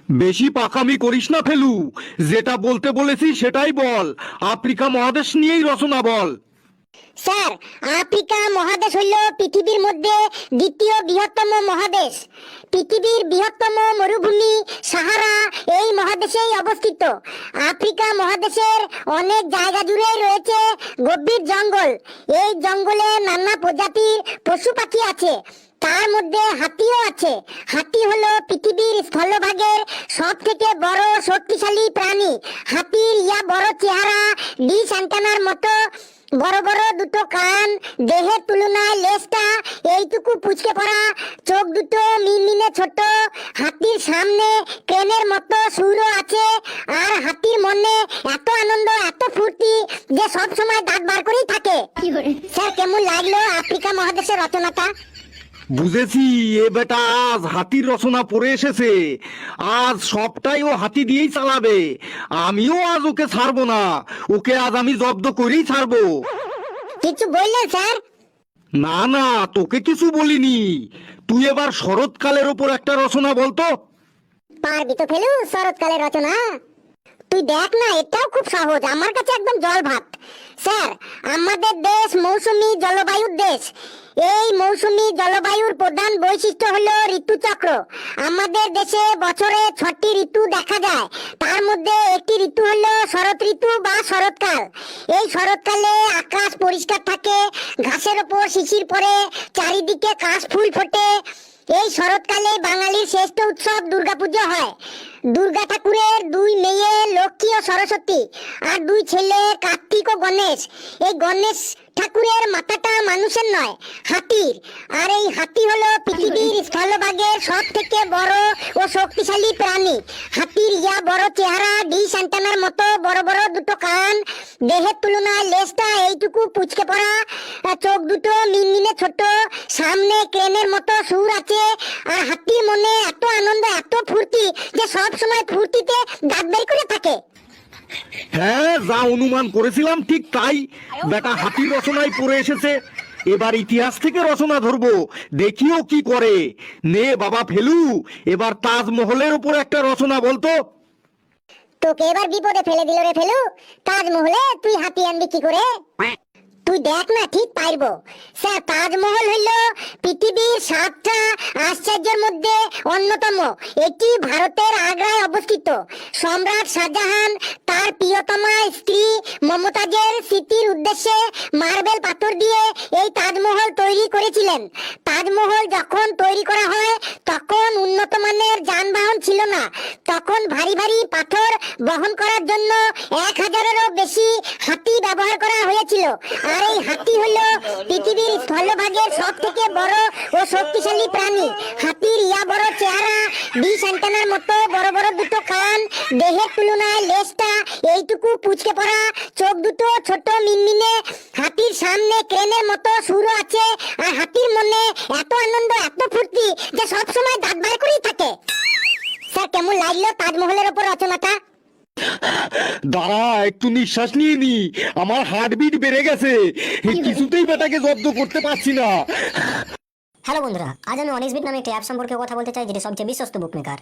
বেশি পাকামি করিস না ফেলু, যেটা বলতে বলেছি সেটাই বল। আফ্রিকা মহাদেশ নিয়েই রচনা বল। স্যার, আফ্রিকা মহাদেশ হইল পৃথিবীর মধ্যে দ্বিতীয় বৃহত্তম মহাদেশ। পৃথিবীর বৃহত্তম মরুভূমি সাহারা এই মহাদেশেই অবস্থিত। আফ্রিকা মহাদেশের অনেক জায়গা জুড়ে রয়েছে গভীর জঙ্গল। এই জঙ্গলে নানা প্রজাতির পশু পাখি আছে, তার মধ্যে হাতিও আছে। হাতি হলো পৃথিবীর স্থলভাগের সব থেকে বড় শক্তিশালী প্রাণী। হাতির বড় চেহারা, ডিশ অ্যান্টেনার মতো বড় বড় দুটো কান, দেহের তুলনায় লেজটা এইটুকু পুচকে পড়া, চোখ দুটো মিনমিনে ছোট। হাতির সামনে ক্রেনের মতো সুরও আছে। আর হাতির মনে এত আনন্দ, এত ফুর্তি যে সব সময় দাঁত বার করেই থাকে। স্যার, কেমন লাগলো আফ্রিকা মহাদেশের রচনাটা? বুঝেছি, এ বেটা আজ হাতির রচনা পড়ে এসেছে। আজ সবটাই ও হাতি দিয়েই চালাবে। আমিও আজ ওকে ছাড়বো না, ওকে আজ আমি জব্দ করেই ছাড়বো। কিছু বললেন স্যার? না না, তোকে কিছু বলিনি। তুই এবার শরৎকালের ওপর একটা রচনা বলতো। পারবি তো ফেলু শরৎকালের রচনা? তুই দেখ না, এটাও খুব সহজ, আমার কাছে একদম জল ভাত। স্যার, আমাদের দেশ মৌসুমী জলবায়ুর দেশ। এই মৌসুমী জলবায়ুর প্রধান বৈশিষ্ট্য হলো ঋতুচক্র। আমাদের দেশে বছরে 6টি ঋতু দেখা যায়। তার মধ্যে একটি ঋতু হলো শরৎ ঋতু বা শরৎকাল। এই শরৎকালে আকাশ পরিষ্কার থাকে, ঘাসের ওপর শিশির পড়ে, চারিদিকে কাশ ফুল ফোটে। এই শরৎকালে বাঙালির শ্রেষ্ঠ উৎসব দুর্গাপুজো হয়। দুর্গা ঠাকুরের 2 মেয়ে লক্ষ্মী ও সরস্বতী, আর 2 ছেলে কার্তিক ও গণেশ। এই গণেশ ঠাকুরের মাথাটা মানুষের নয়, হাতির। আর এই হাতি হলো পৃথিবীর স্থলভাগের সব থেকে বড় ও শক্তিশালী প্রাণী। হাতির বড় চেহারা, ডিশ অ্যান্টেনার মতো বড় বড় দুটো কান, দেহের তুলনায় লেজটা এইটুকু পুচকে পড়া, চোখ দুটো মিনমিনে ছোট, সামনে ক্রেনের মতো সুর আছে। আর হাতির মনে এত আনন্দ, এত ফুর্তি যে সব সময় ফুর্তিতে দাঁত বের করে থাকে। হ্যাঁ, যা অনুমান করেছিলাম ঠিক তাই। বেটা হাতির রচনায় পড়ে এসেছে। এবার ইতিহাস থেকে রচনা ধরবো, দেখিও কি করে। নে বাবা ফেলু, এবার তাজমহলের উপর একটা রচনা বলতো। তোকে এবার বিপদে ফেলে দিল রে ফেলু। তাজমহলে তুই হাতি আনবি কি করে? তুই দেখ না, ঠিক পারবো। স্যার, তাজমহল হইল পৃথিবীর 7টা আশ্চর্যের মধ্যে অন্যতম। এটি ভারতের আগ্রায় অবস্থিত। সম্রাট শাহজাহান তার প্রিয়তমা স্ত্রী মমতাজের স্মৃতির উদ্দেশ্যে মার্বেল পাথর দিয়ে এই তাজমহল তৈরি করেছিলেন। তাজমহল যখন তৈরি করা হয় তখন উন্নত মানের যানবাহন ছিল না। তখন ভারী ভারী পাথর বহন করার জন্য 1000-এরও বেশি হাতি ব্যবহার করা হয়েছিল। আর এই হাতি হলো পৃথিবীর স্থলভাগের সব থেকে বড় ও শক্তিশালী প্রাণী। হাতির বড় চেহারা, ডিশ অ্যান্টেনার মতো বড় বড় দুটো কান, দেহের তুলনায় লেজটা এইটুকু পুচকে পড়া, চোখ দুটো ছোট মিনমিনে। হাতির সামনে ক্রেনের মতো সুরও আছে। আর হাতির মনে এত আনন্দ, এত ফুর্তি যে সব সময় দাঁত বার করেই থাকে। স্যার, কেমন লাগলো তাজমহলের ওপর রচনাটা? দাঁড়া, একটু নিঃশ্বাস নিয়ে নি, আমার হার্টবিট বেড়ে গেছে। কিছুতেই বেটাকে জব্দ করতে পারছি না। হ্যালো বন্ধুরা, আজ আমি অনেক্সবিট নামে একটি অ্যাপ সম্পর্কে কথা বলতে চাই, যেটি সবচেয়ে বিশ্বস্ত বুক মেকার।